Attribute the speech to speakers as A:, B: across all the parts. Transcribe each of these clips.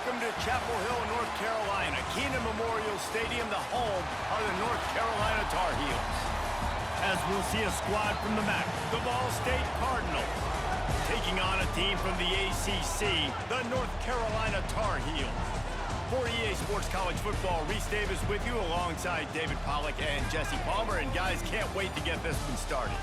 A: Welcome to Chapel Hill, North Carolina. Keenan Memorial Stadium, the home of the North Carolina Tar Heels. As we'll see a squad from the MAC, the Ball State Cardinals, taking on a team from the ACC, the North Carolina Tar Heels. For EA Sports College Football, Reese Davis with you alongside David Pollack and Jesse Palmer. And guys, can't wait to get this one started.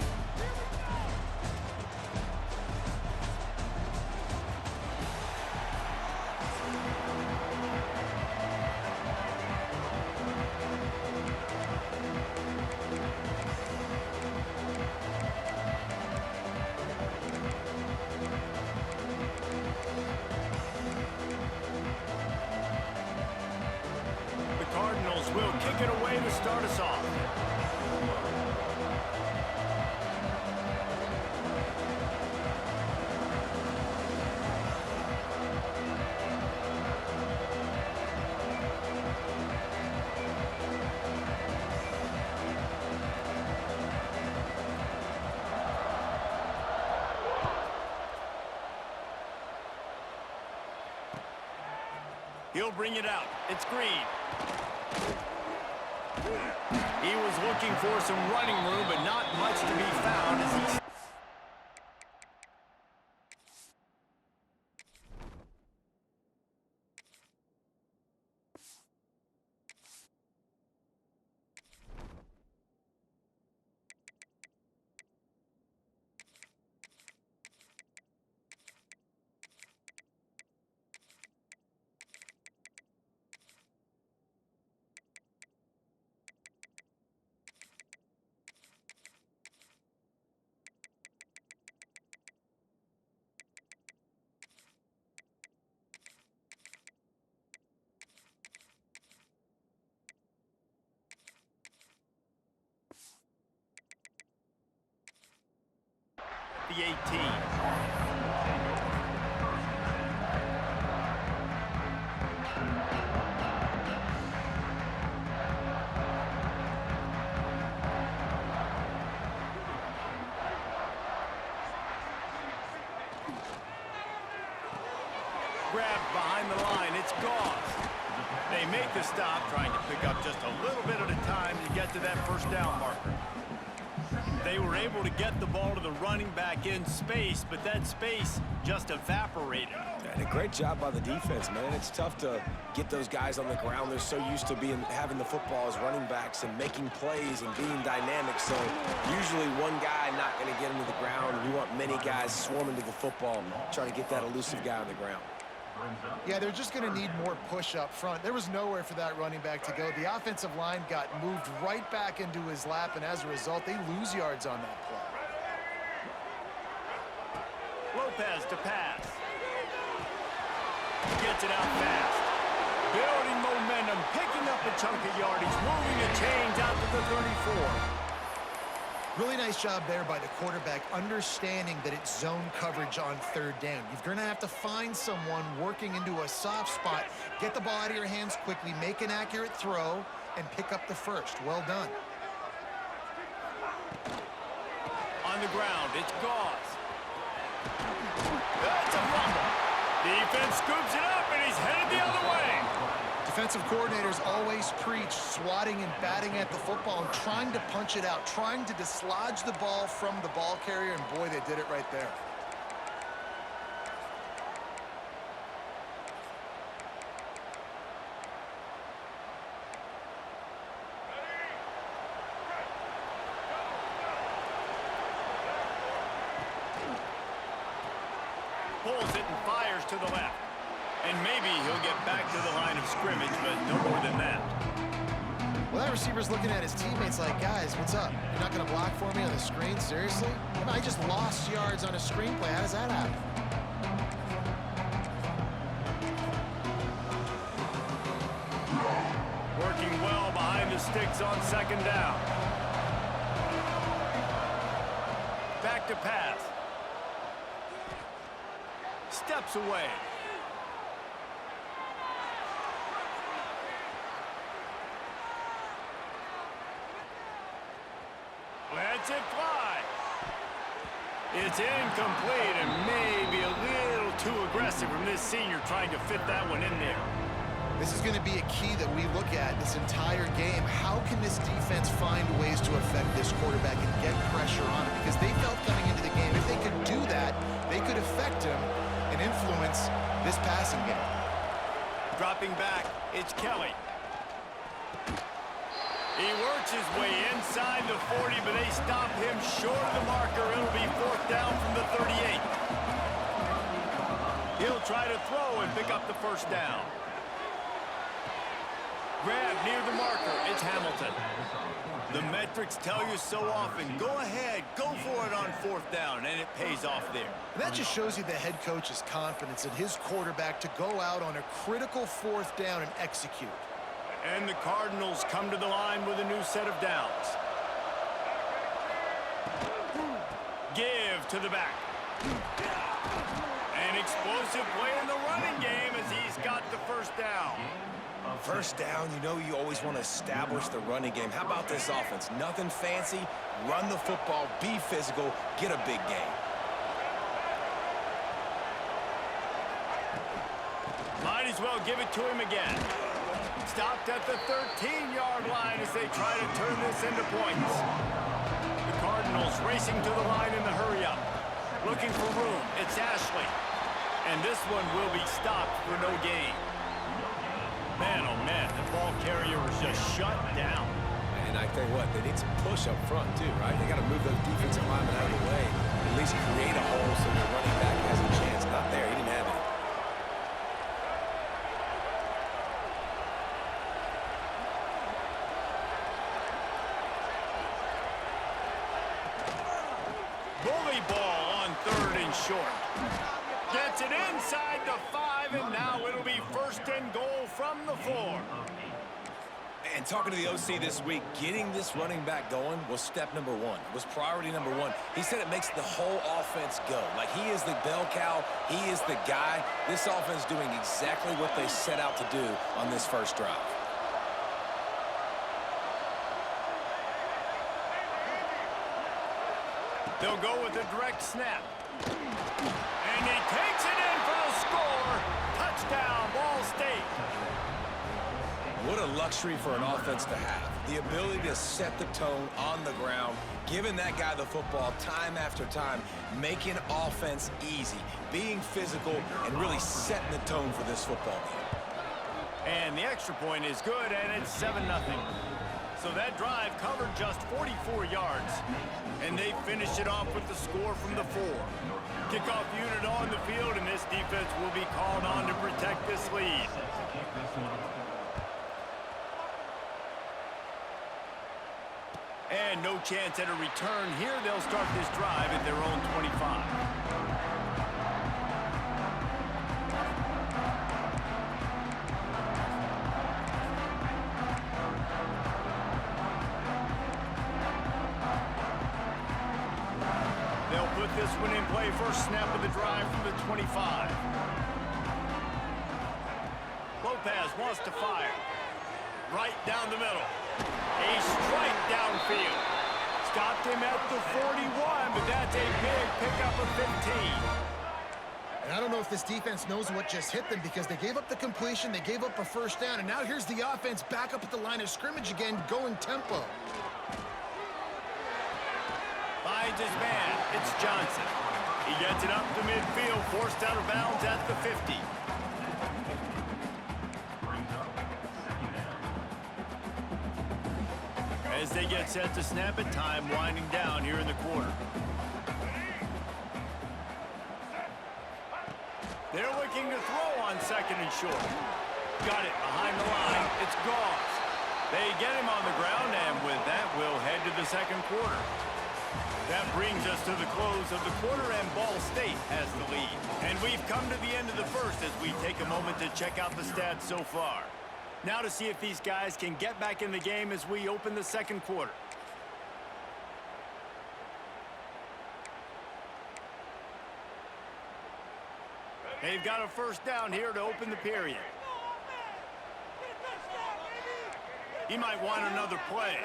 A: Cardinals will kick it away to start us off. He'll bring it out. It's Green. He was looking for some running room, but not much to be found as he... the 18. Grabbed behind the line, it's Gauze. They make the stop, trying to pick up just a little bit at a time to get to that first down marker. They were able to get the ball to the running back in space, but that space just evaporated.
B: And a great job by the defense, man. It's tough to get those guys on the ground. They're so used to having the football as running backs and making plays and being dynamic. So usually one guy not going to get into the ground. You want many guys swarming to the football, trying to get that elusive guy on the ground.
C: Yeah, they're just going to need more push up front. There was nowhere for that running back to go. The offensive line got moved right back into his lap, and as a result, they lose yards on that play.
A: Lopez to pass. Gets it out fast. Building momentum, picking up a chunk of yardage, moving the chains out to the 34.
C: Really nice job there by the quarterback, understanding that it's zone coverage on third down. You're going to have to find someone working into a soft spot, get the ball out of your hands quickly, make an accurate throw, and pick up the first. Well done.
A: On the ground, it's Gauze. That's a fumble. Defense scoops it up, and he's headed the other way.
C: Defensive coordinators always preach swatting and batting at the football and trying to punch it out, trying to dislodge the ball from the ball carrier, and boy, they did it right there.
A: Pulls it and fires to the left. And maybe he'll get back to the line of scrimmage, but no more than that.
C: Well, that receiver's looking at his teammates like, guys, what's up? You're not going to block for me on the screen? Seriously? I just lost yards on a screenplay. How does that happen?
A: Working well behind the sticks on second down. Back to pass. Steps away. Lets it fly. It's incomplete and maybe a little too aggressive from this senior trying to fit that one in there.
C: This is going to be a key that we look at this entire game. How can this defense find ways to affect this quarterback and get pressure on him? Because they felt coming into the game, if they could do that, they could affect him and influence this passing game.
A: Dropping back, it's Kelly. He works his way inside the 40, but they stop him short of the marker. It'll be 4th down from the 38. He'll try to throw and pick up the 1st down. Grab near the marker. It's Hamilton. The metrics tell you so often, go ahead, go for it on 4th down, and it pays off there.
C: And that just shows you the head coach's confidence in his quarterback to go out on a critical 4th down and execute.
A: And the Cardinals come to the line with a new set of downs. Give to the back. An explosive play in the running game as he's got the 1st down.
B: 1st down, you know you always want to establish the running game. How about this offense? Nothing fancy. Run the football, be physical, get a big gain.
A: Might as well give it to him again. Stopped at the 13-yard line as they try to turn this into points. The Cardinals racing to the line in the hurry-up. Looking for room. It's Ashley. And this one will be stopped for no gain. Man, oh man, the ball carrier was just shut down.
B: And I tell you what, they need some push up front too, right? They got to move those defensive linemen out of the way. At least create a hole so the running back has a chance. Not there. He didn't have it.
A: Bully ball on 3rd and short. Gets it inside the 5, and now it'll be 1st and goal from the 4.
B: And talking to the OC this week, getting this running back going was step number 1. Was priority number 1. He said it makes the whole offense go. Like, he is the bell cow. He is the guy. This offense doing exactly what they set out to do on this 1st drive.
A: They'll go with a direct snap. And he takes it in for the score. Touchdown, Ball State.
B: What a luxury for an offense to have. The ability to set the tone on the ground, giving that guy the football time after time, making offense easy, being physical, and really setting the tone for this football game.
A: And the extra point is good, and it's 7-0. So that drive covered just 44 yards, and they finished it off with the score from the 4. Kickoff unit on the field, and this defense will be called on to protect this lead. And no chance at a return here. They'll start this drive at their own 25. This one in play, 1st snap of the drive from the 25. Lopez wants to fire. Right down the middle. A strike downfield. Stopped him at the 41, but that's a big pickup of 15.
C: And I don't know if this defense knows what just hit them because they gave up the completion, they gave up a 1st down, and now here's the offense back up at the line of scrimmage again, going tempo.
A: Finds his man. It's Johnson. He gets it up to midfield, forced out of bounds at the 50. As they get set to snap it, time winding down here in the quarter. They're looking to throw on 2nd and short. Got it behind the line. It's Goff. They get him on the ground, and with that, we'll head to the 2nd quarter. That brings us to the close of the quarter, and Ball State has the lead. And we've come to the end of the 1st as we take a moment to check out the stats so far. Now to see if these guys can get back in the game as we open the 2nd quarter. They've got a 1st down here to open the period. He might want another play.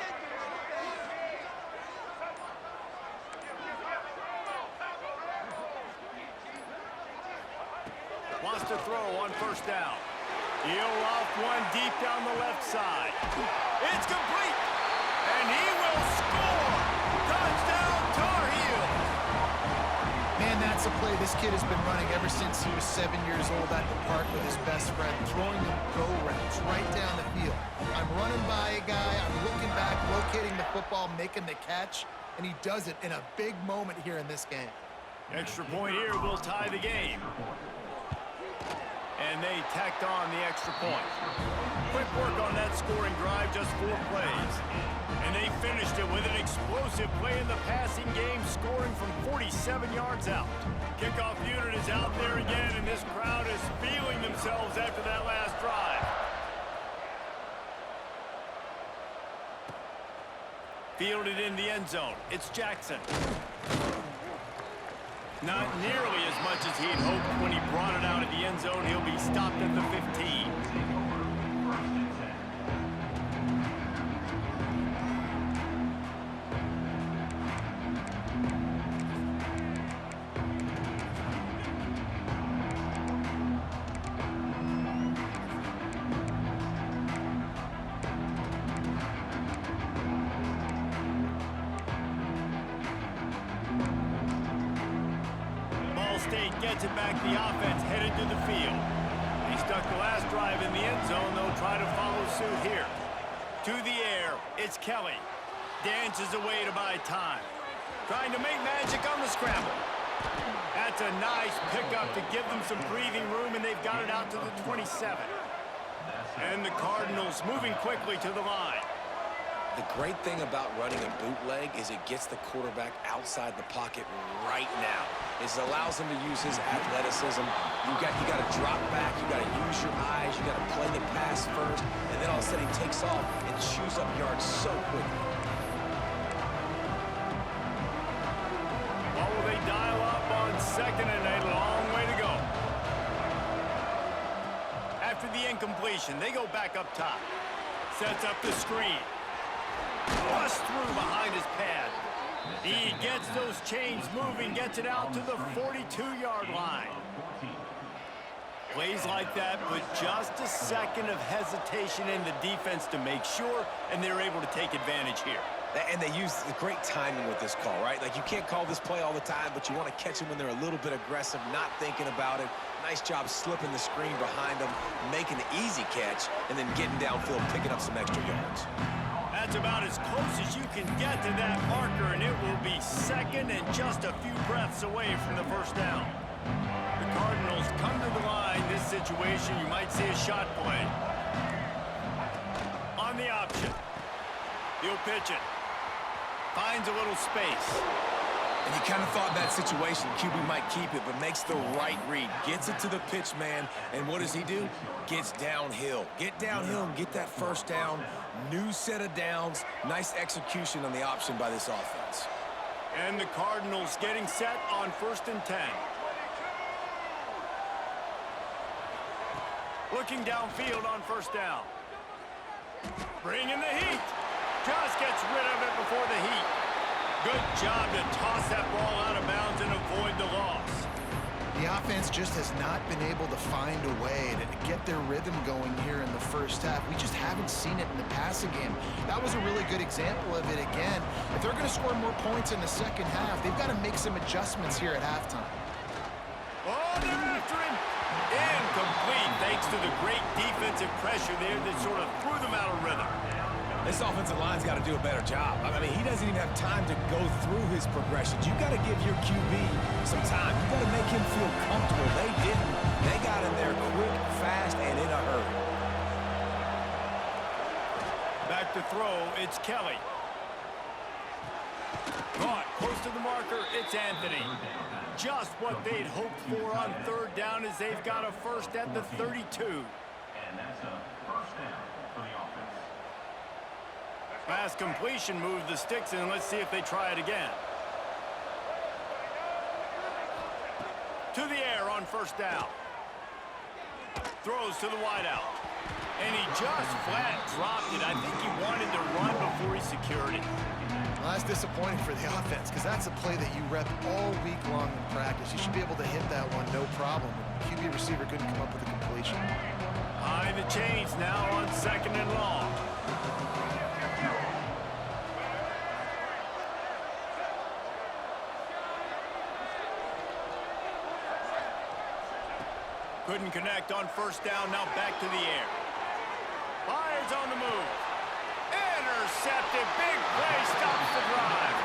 A: Wants to throw on first down. He'll off one deep down the left side. It's complete. And he will score. Touchdown, Tar Heels.
C: Man, that's a play this kid has been running ever since he was 7 years old at the park with his best friend, throwing them go-rounds right down the field. I'm running by a guy, I'm looking back, locating the football, making the catch, and he does it in a big moment here in this game.
A: Extra point here will tie the game. And they tacked on the extra point. Quick work on that scoring drive, just 4 plays. And they finished it with an explosive play in the passing game, scoring from 47 yards out. Kickoff unit is out there again, and this crowd is feeling themselves after that last drive. Fielded in the end zone. It's Jackson. Not nearly as much as he'd hoped when he brought it out of the end zone. He'll be stopped at the 15. State gets it back. The offense headed to the field. He stuck the last drive in the end zone. They'll try to follow suit here. To the air, it's Kelly. Dances away to buy time. Trying to make magic on the scramble. That's a nice pickup to give them some breathing room, and they've got it out to the 27. And the Cardinals moving quickly to the line.
B: The great thing about running a bootleg is it gets the quarterback outside the pocket right now. It allows him to use his athleticism. You got to drop back. You got to use your eyes. You got to play the pass first, and then all of a sudden he takes off and chews up yards so quickly.
A: What will they dial up on second and a long way to go? After the incompletion, they go back up top. Sets up the screen. Bust through behind his pad. He gets those chains moving, gets it out to the 42-yard line. Plays like that with just a second of hesitation in the defense to make sure, and they're able to take advantage here.
B: And they use great timing with this call, right? Like, you can't call this play all the time, but you want to catch them when they're a little bit aggressive, not thinking about it. Nice job slipping the screen behind them, making the easy catch, and then getting downfield, picking up some extra yards.
A: That's about as close as you can get to that marker, and it will be second and just a few breaths away from the first down. The Cardinals come to the line. This situation, you might see a shot play. On the option. He'll pitch it. Finds a little space.
B: And you kind of thought that situation, QB might keep it, but makes the right read. Gets it to the pitch man, and what does he do? Gets downhill. Get downhill and get that first down. New set of downs. Nice execution on the option by this offense.
A: And the Cardinals getting set on 1st and 10. Looking downfield on first down. Bringing the heat. Just gets rid of it before the heat. Good job to toss that ball out of bounds and avoid the loss.
C: The offense just has not been able to find a way to get their rhythm going here in the first half. We just haven't seen it in the passing game. That was a really good example of it again. If they're going to score more points in the second half, they've got to make some adjustments here at halftime.
A: Oh, they're after him. Incomplete, thanks to the great defensive pressure there that sort of threw them out of rhythm.
B: This offensive line's got to do a better job. I mean, he doesn't even have time to go through his progressions. You got to give your QB some time. You got to make him feel comfortable. They didn't. They got in there quick, fast, and in a hurry.
A: Back to throw, it's Kelly. Caught, close to the marker, it's Anthony. Just what they'd hoped for on third down as they've got a first at the 32.
D: And that's a first down for the offense.
A: Pass completion moved the sticks in. Let's see if they try it again. To the air on first down. Throws to the wideout. And he just flat dropped it. I think he wanted to run before he secured it.
C: Well, that's disappointing for the offense because that's a play that you rep all week long in practice. You should be able to hit that one no problem. QB receiver couldn't come up with a completion.
A: High the chains now on 2nd and long. Couldn't connect on 1st down, now back to the air. Fires on the move. Intercepted, big play, stops the drive.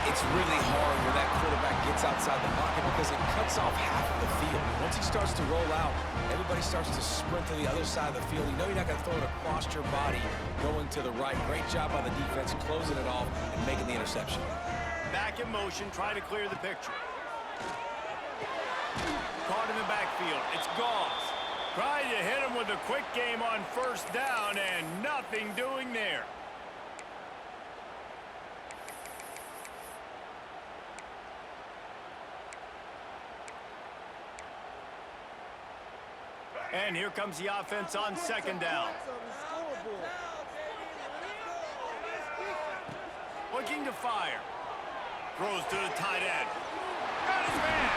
B: It's really hard when that quarterback gets outside the pocket because it cuts off half of the field. Once he starts to roll out, everybody starts to sprint to the other side of the field. You know you're not going to throw it across your body going to the right. Great job by the defense closing it off and making the interception.
A: Back in motion, try to clear the picture. Caught in the backfield. It's Goss. Trying to hit him with a quick game on 1st down and nothing doing there. And here comes the offense on 2nd down. Looking to fire. Throws to the tight end. Got his man.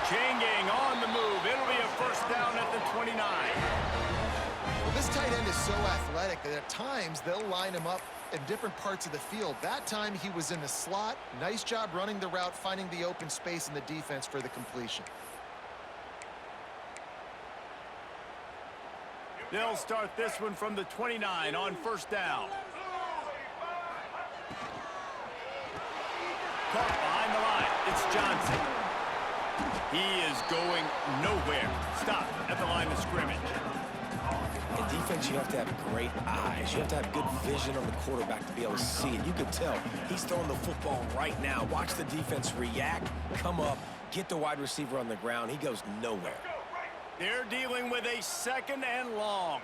A: Chain gang on the move. It'll be a 1st down at the 29.
C: Well, this tight end is so athletic that at times they'll line him up in different parts of the field. That time he was in the slot. Nice job running the route, finding the open space in the defense for the completion.
A: They'll start this one from the 29 on 1st down. Caught behind the line. It's Johnson. He is going nowhere. Stop at the line of scrimmage.
B: In defense, you have to have great eyes. You have to have good vision on the quarterback to be able to see it. You can tell he's throwing the football right now. Watch the defense react, come up, get the wide receiver on the ground. He goes nowhere.
A: They're dealing with a 2nd and long.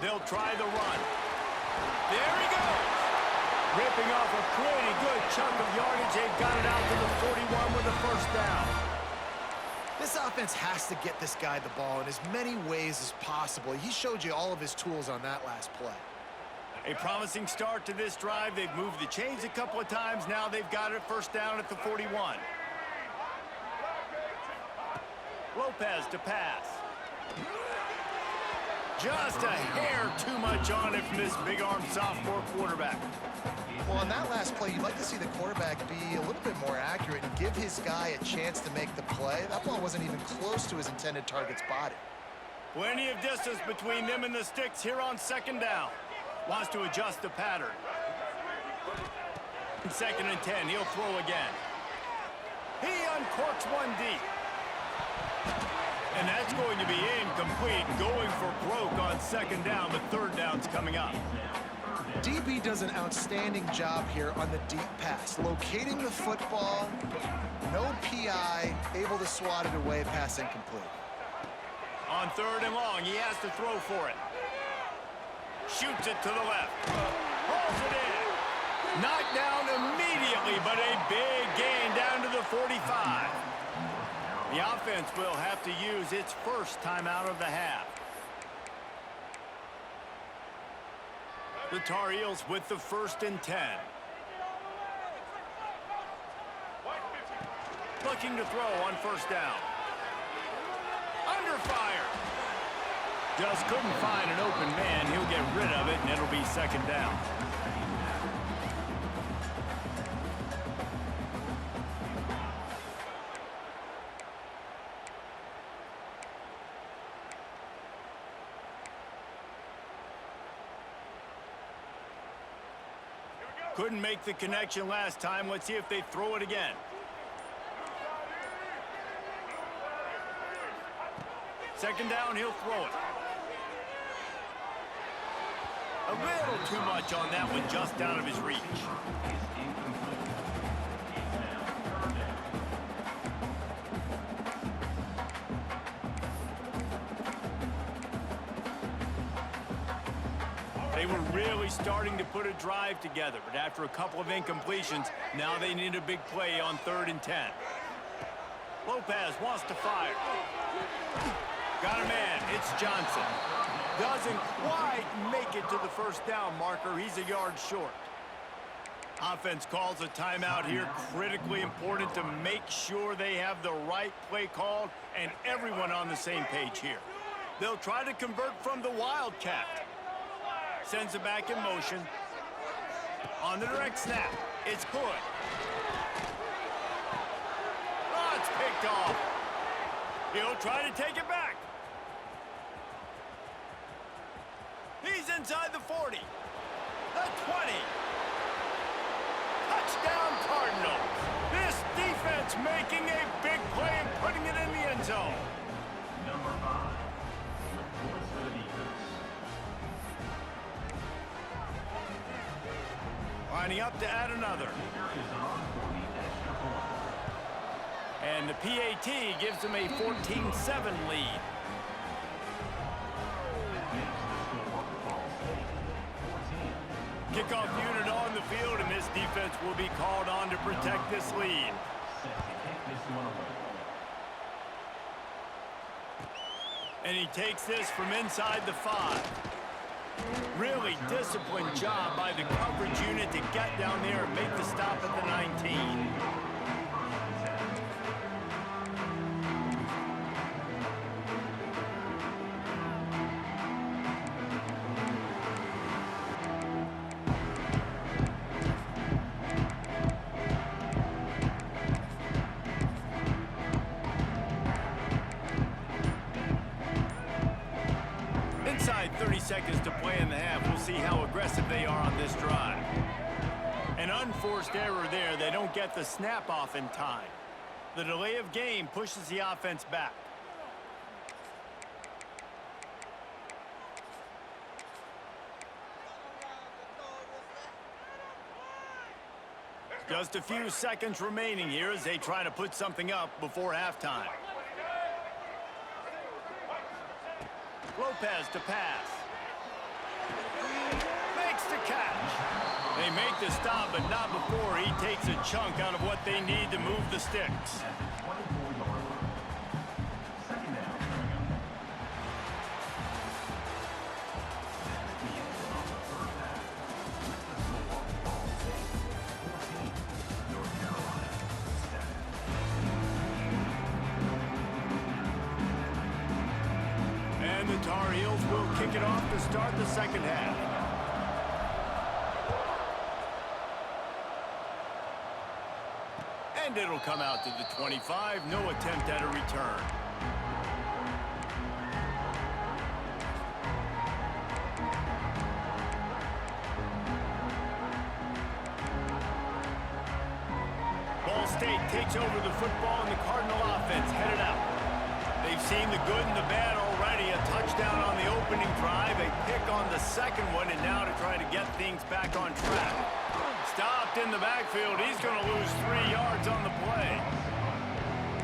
A: They'll try the run. There he goes. Ripping off a pretty good chunk of yardage. They've got it out to the 41 with a 1st down.
C: This offense has to get this guy the ball in as many ways as possible. He showed you all of his tools on that last play.
A: A promising start to this drive. They've moved the chains a couple of times. Now they've got it 1st down at the 41. Lopez to pass. Just a hair too much on it from this big-armed sophomore quarterback.
C: Well, on that last play, you'd like to see the quarterback be a little bit more accurate and give his guy a chance to make the play. That ball wasn't even close to his intended target's body.
A: Plenty of distance between them and the sticks here on 2nd down. Wants to adjust the pattern. 2nd and 10, he'll throw again. He uncorks one deep. And that's going to be incomplete, going for broke on 2nd down, but 3rd down's coming up.
C: DB does an outstanding job here on the deep pass. Locating the football, no PI, able to swat it away, pass incomplete.
A: On 3rd and long, he has to throw for it. Shoots it to the left. Pulls it in. Knocked down immediately, but a big gain down to the 45. The offense will have to use its 1st timeout of the half. The Tar Heels with the 1st and 10. Looking to throw on 1st down. Under fire. Just couldn't find an open man. He'll get rid of it, and it'll be 2nd down. Couldn't make the connection last time. Let's see if they throw it again. Second down, he'll throw it. A little too much on that one, just out of his reach. They were really starting to put a drive together, but after a couple of incompletions, now they need a big play on 3rd and 10. Lopez wants to fire. Got a man. It's Johnson. Doesn't quite make it to the first down marker. He's a yard short. Offense calls a timeout here. Critically important to make sure they have the right play called and everyone on the same page here. They'll try to convert from the Wildcat. Sends it back in motion. On the direct snap, it's Hood. Oh, it's picked off. He'll try to take it back. He's inside the 40. The 20. Touchdown Cardinals. This defense making a big play and putting it in the end zone.
D: Number 5. With points for the defense.
A: Lining up to add another. And the PAT gives them a 14-7 lead. Kickoff unit on the field, and this defense will be called on to protect this lead. And he takes this from inside the 5. Really disciplined job by the coverage unit to get down there and make the stop at the 19. Inside 30 seconds to play in the half. We'll see how aggressive they are on this drive. An unforced error there. They don't get the snap off in time. The delay of game pushes the offense back. Just a few seconds remaining here as they try to put something up before halftime. Lopez to pass. Makes the catch. They make the stop, but not before he takes a chunk out of what they need to move the sticks. And the Tar Heels will kick it off to start the second half. And it'll come out to the 25. No attempt at a return. Ball State takes over the football and the Cardinal offense headed out. They've seen the good and the bad already. A touchdown on the opening drive, a pick on the second one, and now to try to get things back on track. Stopped in the backfield. He's going to lose 3 yards on the play.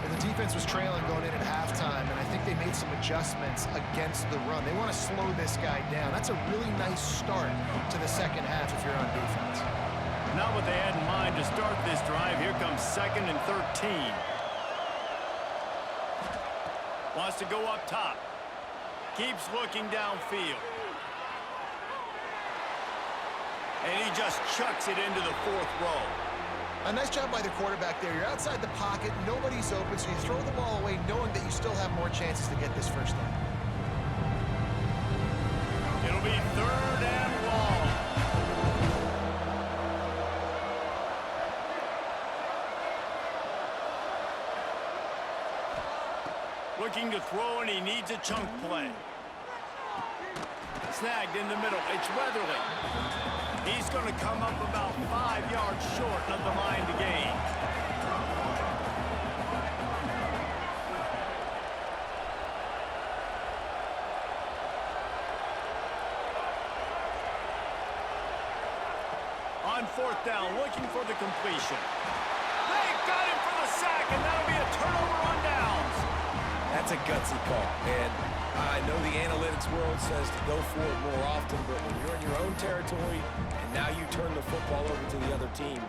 C: And the defense was trailing going in at halftime, and I think they made some adjustments against the run. They want to slow this guy down. That's a really nice start to the second half if you're on defense.
A: Not what they had in mind to start this drive. Here comes 2nd and 13. Wants to go up top. Keeps looking downfield. And he just chucks it into the 4th row.
C: A nice job by the quarterback there. You're outside the pocket. Nobody's open, so you throw the ball away knowing that you still have more chances to get this first down.
A: It'll be 3rd and long. Looking to throw, and he needs a chunk play. Snagged in the middle. It's Weatherly. He's going to come up about 5 yards short of the line to gain. On 4th down, looking for the completion. They got him for the sack, and that'll be a turnover on downs.
B: That's a gutsy call, and I know the analytics world says to go for it more often, but when you're in your own territory and now you turn the football over to the other team,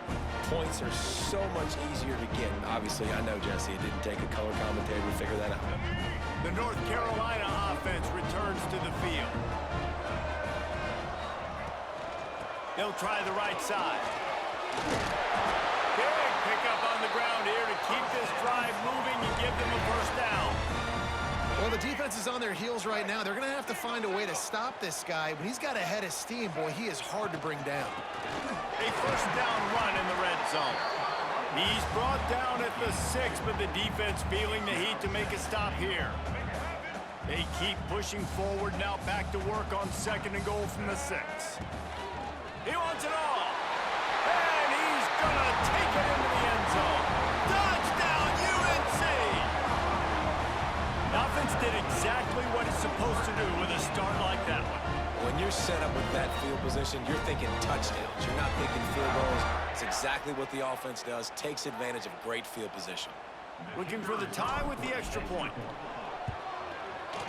B: points are so much easier to get. Obviously, I know, Jesse, it didn't take a color commentator to figure that out.
A: The North Carolina offense returns to the field. They'll try the right side. Big pickup on the ground here to keep this drive moving and give them a first down.
C: Well, the defense is on their heels right now. They're going to have to find a way to stop this guy. When he's got a head of steam, boy, he is hard to bring down.
A: A first down run in the red zone. He's brought down at the 6, but the defense feeling the heat to make a stop here. They keep pushing forward now, back to work on 2nd and goal from the 6. He wants it all. And he's going to take it into the end zone. Touchdown, UNC! The offense did exactly what it's supposed to do with a start like that one.
B: When you're set up with that field position, you're thinking touchdowns. You're not thinking field goals. It's exactly what the offense does. Takes advantage of great field position.
A: Looking for the tie with the extra point.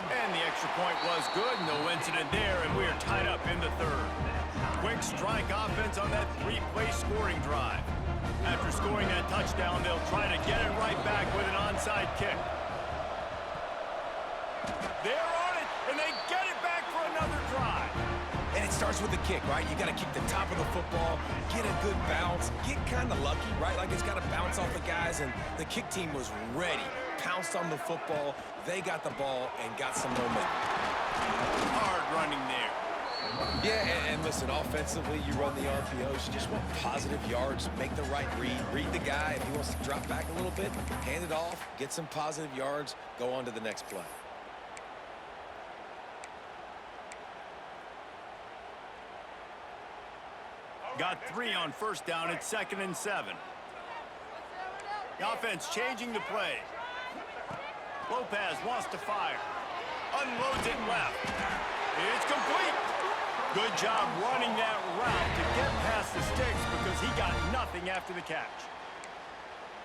A: And the extra point was good. No incident there, and we are tied up in the 3rd. Quick strike offense on that 3-play scoring drive. After scoring that touchdown, they'll try to get it right back with an onside kick. They're on it, and they get it back for another drive.
B: And it starts with the kick, right? You got to kick the top of the football, get a good bounce, get kind of lucky, right? Like it's got to bounce off the guys, and the kick team was ready. Pounced on the football, they got the ball, and got some momentum.
A: Hard running there.
B: Yeah, and listen, offensively, you run the RPOs. You just want positive yards, make the right read. Read the guy. If he wants to drop back a little bit, hand it off, get some positive yards, go on to the next play.
A: Got 3 on first down at 2nd and 7. The offense changing the play. Lopez wants to fire. Unloads it left. It's complete. Good job running that route to get past the sticks because he got nothing after the catch.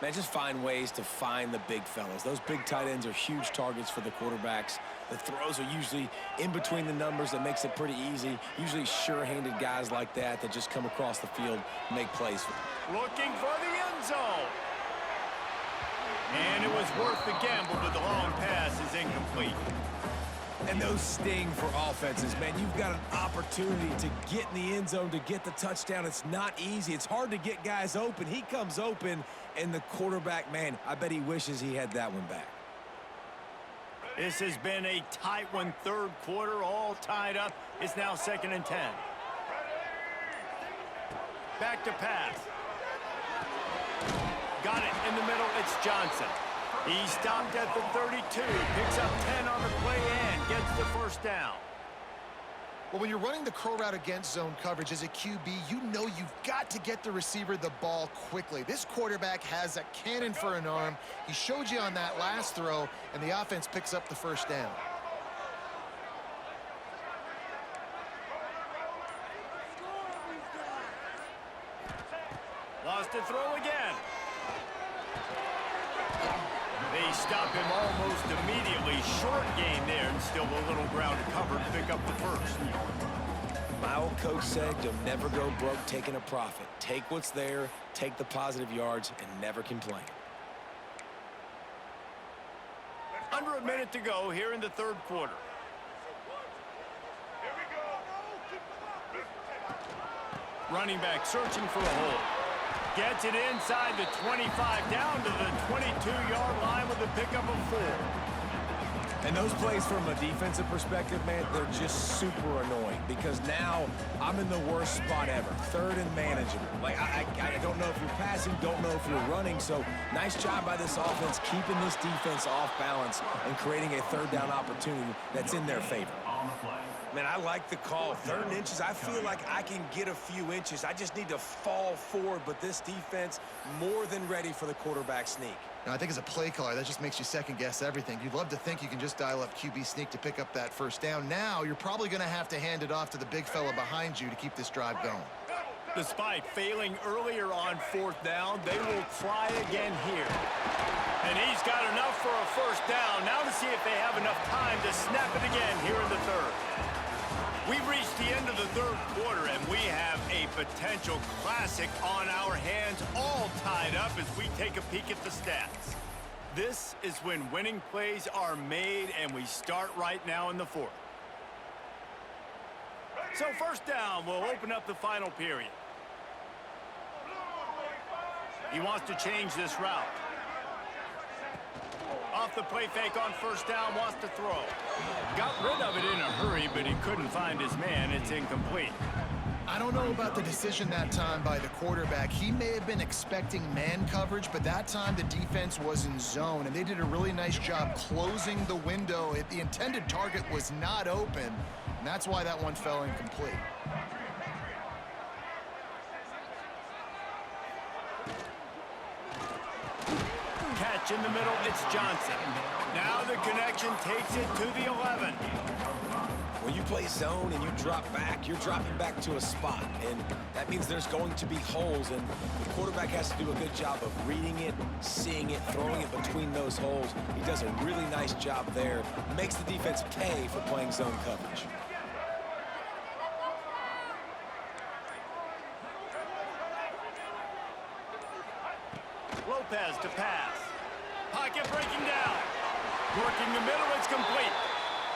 B: Man, just find ways to find the big fellas. Those big tight ends are huge targets for the quarterbacks. The throws are usually in between the numbers. That makes it pretty easy. Usually sure-handed guys like that just come across the field, make plays.
A: Looking for the end zone. And it was worth the gamble, but the long pass is incomplete.
B: And those sting for offenses, man. You've got an opportunity to get in the end zone, to get the touchdown. It's not easy. It's hard to get guys open. He comes open, and the quarterback, man, I bet he wishes he had that one back.
A: This has been a tight one, 3rd quarter, all tied up. It's now 2nd and 10. Back to pass. Got it in the middle. It's Johnson. He stopped at the 32, picks up 10 on the play and gets the first down.
C: Well, when you're running the curl route against zone coverage as a QB, you know you've got to get the receiver the ball quickly. This quarterback has a cannon for an arm. He showed you on that last throw, and the offense picks up the first down.
A: Lost to throw again. They stop him almost immediately. Short gain there, and still a little ground to cover to pick up the first.
B: My old coach said you'll never go broke taking a profit. Take what's there, take the positive yards, and never complain.
A: Under a minute to go here in the 3rd quarter. Running back searching for a hole. Gets it inside the 25, down to the 22-yard line with a pickup of 4.
B: And those plays from a defensive perspective, man, they're just super annoying because now I'm in the worst spot ever. 3rd and manageable. Like, I don't know if you're passing, don't know if you're running. So nice job by this offense keeping this defense off balance and creating a 3rd down opportunity that's in their favor.
D: On the play.
B: Man, I like the call. 3rd and inches, I feel like I can get a few inches. I just need to fall forward, but this defense more than ready for the quarterback sneak.
C: Now, I think as a play caller, that just makes you second-guess everything. You'd love to think you can just dial up QB sneak to pick up that first down. Now, you're probably going to have to hand it off to the big fella behind you to keep this drive going.
A: Despite failing earlier on 4th down, they will try again here. And he's got enough for a first down. Now to see if they have enough time to snap it again here in the 3rd. We've reached the end of the 3rd quarter, and we have a potential classic on our hands, all tied up as we take a peek at the stats. This is when winning plays are made, and we start right now in the fourth. So first down will open up the final period. He wants to change this route. Off the play fake on first down, wants to throw. Got rid of it in a hurry, but he couldn't find his man. It's incomplete.
C: I don't know about the decision that time by the quarterback. He may have been expecting man coverage, but that time the defense was in zone, and they did a really nice job closing the window. The intended target was not open, and that's why that one fell incomplete.
A: Catch in the middle, it's Johnson. Now the connection takes it to the 11.
B: When you play zone and you drop back, you're dropping back to a spot, and that means there's going to be holes, and the quarterback has to do a good job of reading it, seeing it, throwing it between those holes. He does a really nice job there. Makes the defense pay for playing zone coverage.
A: Lopez to pass. Pocket breaking down. Working the middle, it's complete.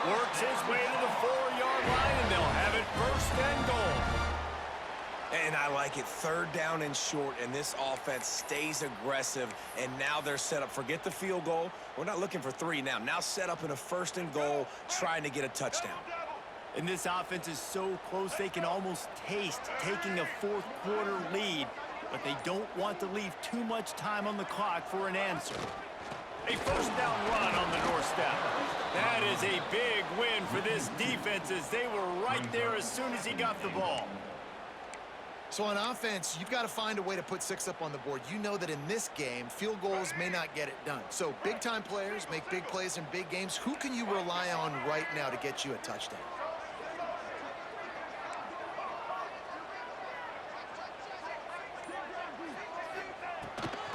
A: Works his way to the 4-yard line, and they'll have it first and goal.
B: And I like it. Third down and short, and this offense stays aggressive, and now they're set up. Forget the field goal. We're not looking for 3 now. Now set up in a first and goal, trying to get a touchdown.
A: And this offense is so close they can almost taste taking a fourth-quarter lead, but they don't want to leave too much time on the clock for an answer. A first down run on the doorstep. That is a big win for this defense, as they were right there as soon as he got the ball.
C: So on offense, you've got to find a way to put 6 up on the board. You know that in this game, field goals may not get it done. So big-time players make big plays in big games. Who can you rely on right now to get you a touchdown?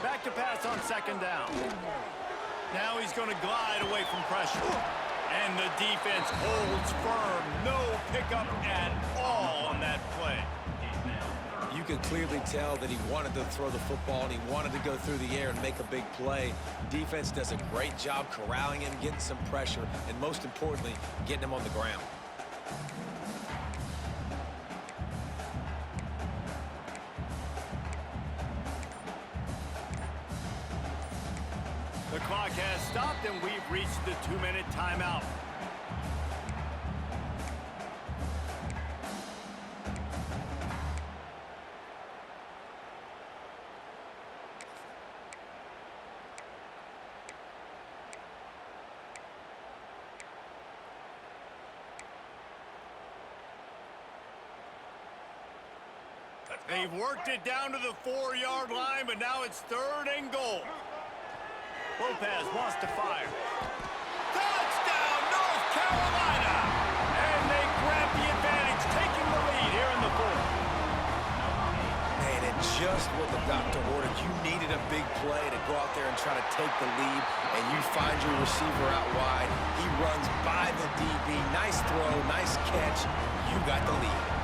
A: Back to pass on second down. Now he's going to glide away from pressure. And the defense holds firm. No pickup at all on that play.
B: You could clearly tell that he wanted to throw the football and he wanted to go through the air and make a big play. Defense does a great job corralling him, getting some pressure, and most importantly, getting him on the ground.
A: The clock has stopped, and we've reached the 2-minute timeout. They've worked it down to the 4-yard line, but now it's third and goal. Lopez wants to fire. Touchdown, North Carolina! And they grab the advantage, taking the lead here in the fourth.
B: Man, and just what the doctor ordered. You needed a big play to go out there and try to take the lead, and you find your receiver out wide. He runs by the DB. Nice throw, nice catch. You got the lead.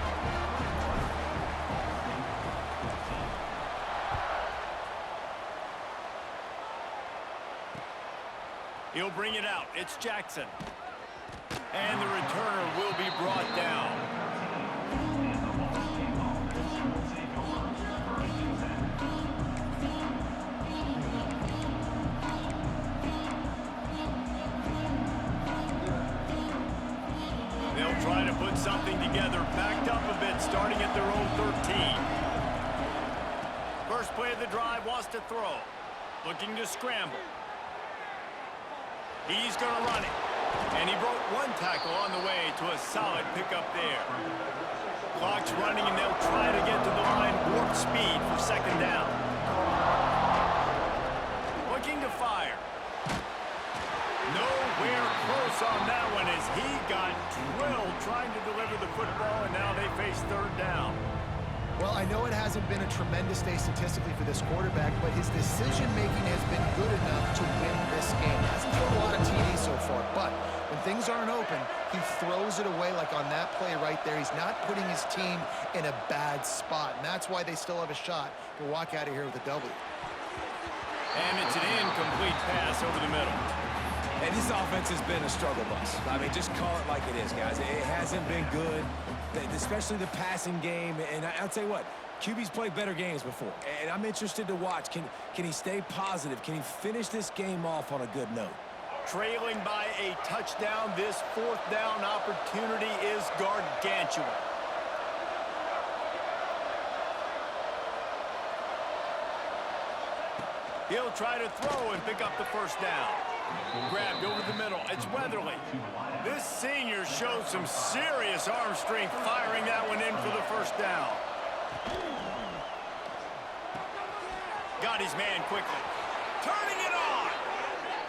A: He'll bring it out. It's Jackson. And the returner will be brought down. They'll try to put something together, backed up a bit, starting at their own 13. First play of the drive, wants to throw. Looking to scramble. He's going to run it. And he broke one tackle on the way to a solid pickup there. Clock's running, and they'll try to get to the line warp speed for second down. Looking to fire. Nowhere close on that one as he got drilled trying to deliver the football, and now they face third down.
C: Well, I know it hasn't been a tremendous day statistically for this quarterback, but his decision-making has been good enough to win this game. Hasn't thrown a lot of TDs so far, but when things aren't open, he throws it away like on that play right there. He's not putting his team in a bad spot, and that's why they still have a shot to walk out of here with a W.
A: And it's an incomplete pass over the middle.
B: And this offense has been a struggle bus. I mean, just call it like it is, guys. It hasn't been good, especially the passing game. And I'll tell you what, QB's played better games before. And I'm interested to watch. Can he stay positive? Can he finish this game off on a good note?
A: Trailing by a touchdown, this fourth down opportunity is gargantuan. He'll try to throw and pick up the first down. Grabbed over the middle. It's Weatherly. This senior showed some serious arm strength firing that one in for the first down. Got his man quickly. Turning it on.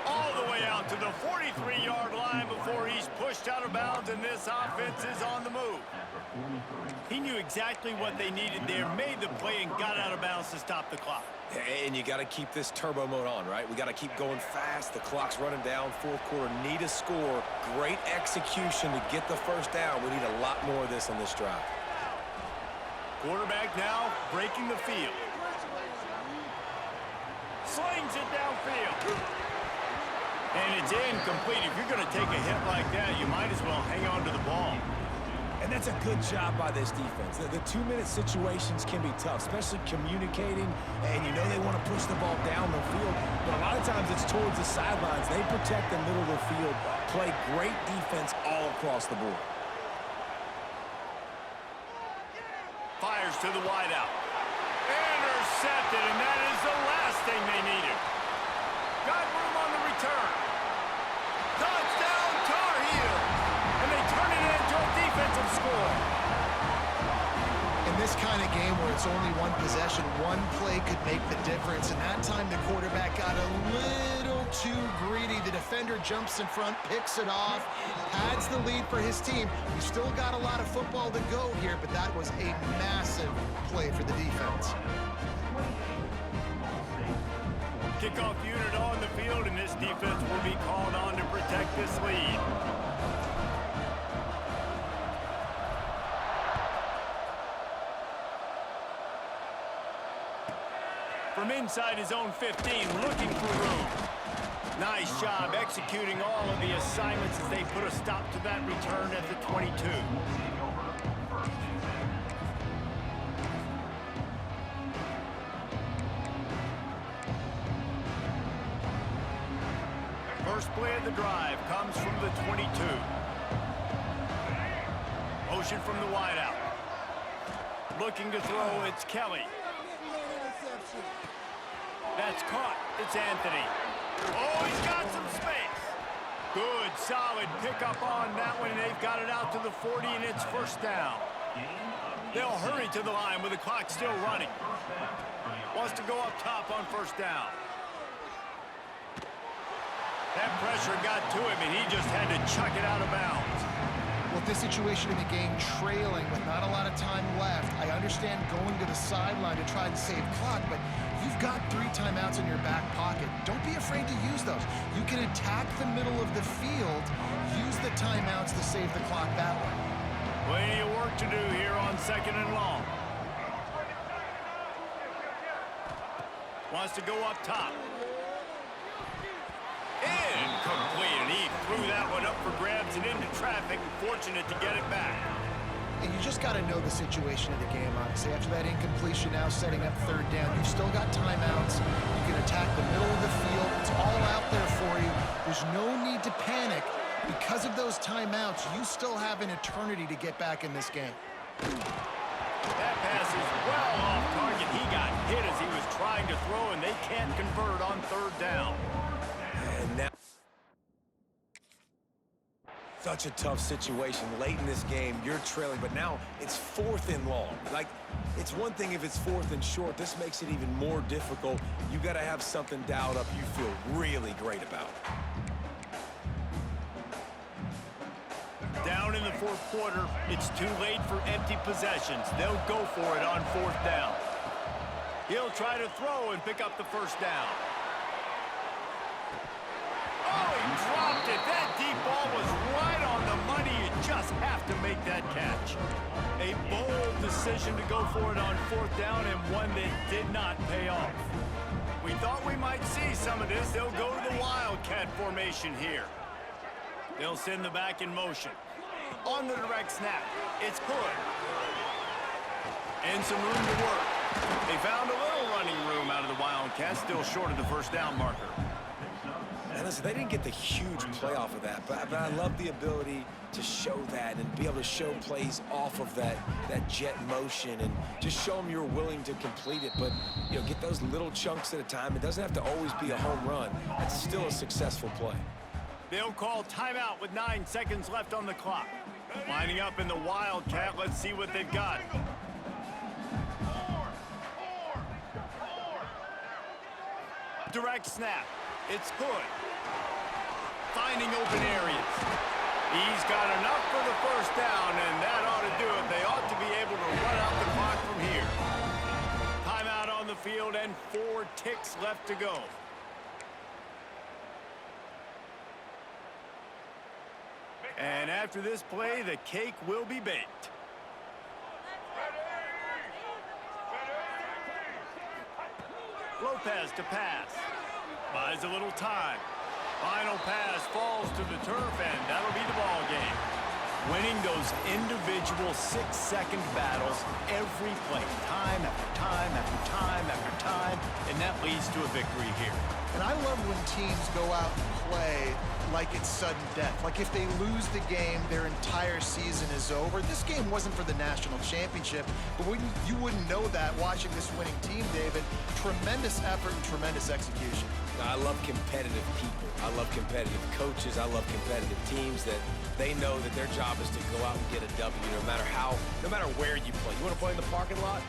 A: All the way out to the 43-yard line before he's pushed out of bounds, and this offense is on the move. He knew exactly what they needed there, made the play, and got out of bounds to stop the clock.
B: And you got to keep this turbo mode on, right? We got to keep going fast. The clock's running down. Fourth quarter, need a score. Great execution to get the first down. We need a lot more of this on this drive.
A: Quarterback now breaking the field. Slings it downfield. And it's incomplete. If you're going to take a hit like that, you might as well hang on to the ball.
B: And that's a good job by this defense. The two-minute situations can be tough, especially communicating, and you know they want to push the ball down the field, but a lot of times it's towards the sidelines. They protect the middle of the field, play great defense all across the board.
A: Fires to the wideout. Intercepted, and that is the last thing they needed. Got room on the return. Touchdown, Tar Heels! And they turn it into a defensive score.
C: In this kind of game where it's only one possession, one play could make the difference. And that time the quarterback got a little too greedy. The defender jumps in front, picks it off, adds the lead for his team. We still got a lot of football to go here, but that was a massive play for the defense.
A: Kickoff unit on the field, and this defense will be called on to protect this lead. From inside his own 15, looking for room. Nice job executing all of the assignments as they put a stop to that return at the 22. First play of the drive comes from the 22. Motion from the wideout. Looking to throw, it's Kelly. That's caught. It's Anthony. Oh, he's got some space. Good, solid pickup on that one. They've got it out to the 40, and it's first down. They'll hurry to the line with the clock still running. Wants to go up top on first down. That pressure got to him, and he just had to chuck it out of bounds.
C: Well, this situation in the game, trailing with not a lot of time left, I understand going to the sideline to try and save clock, but you've got 3 timeouts in your back pocket. Don't be afraid to use those. You can attack the middle of the field, use the timeouts to save the clock that way.
A: Plenty of work to do here on second and long. Wants to go up top. Incomplete, and he threw that one up for grabs and into traffic. Fortunate to get it back.
C: And you just got to know the situation of the game, honestly. After that incompletion, now setting up third down, you've still got timeouts. You can attack the middle of the field. It's all out there for you. There's no need to panic. Because of those timeouts, you still have an eternity to get back in this game.
A: That pass is well off target. He got hit as he was trying to throw, and they can't convert on third down.
B: And now, such a tough situation late in this game. You're trailing, but now it's 4th and long. Like, it's one thing if it's 4th and short. This makes it even more difficult. You got to have something dialed up you feel really great about.
A: Down in the fourth quarter, it's too late for empty possessions. They'll go for it on fourth down. He'll try to throw and pick up the first down. Oh, he dropped it. That deep ball was right on the money. You just have to make that catch. A bold decision to go for it on fourth down, and one that did not pay off. We thought we might see some of this. They'll go to the Wildcat formation here. They'll send the back in motion. On the direct snap, it's Hood. And some room to work. They found a little running room out of the Wildcats, still short of the first down marker.
B: And listen, they didn't get the huge play off of that, but I love the ability to show that and be able to show plays off of that jet motion and just show them you're willing to complete it. But, you know, get those little chunks at a time. It doesn't have to always be a home run. It's still a successful play.
A: They'll call timeout with 9 seconds left on the clock. Lining up in the Wildcat, let's see what they've got. Direct snap. It's Hood. Finding open areas. He's got enough for the first down, and that ought to do it. They ought to be able to run out the clock from here. Timeout on the field and 4 ticks left to go. And after this play, the cake will be baked. Lopez to pass. Buys a little time. Final pass falls to the turf, and that'll be the ball game. Winning those individual 6-second battles every play, time after time after time after time, and that leads to a victory here.
C: And I love when teams go out and play like it's sudden death. Like if they lose the game, their entire season is over. This game wasn't for the national championship, but you wouldn't know that watching this winning team, David. Tremendous effort and tremendous execution.
B: I love competitive people. I love competitive coaches. I love competitive teams that they know that their job is to go out and get a W no matter where you play. You want to play in the parking lot?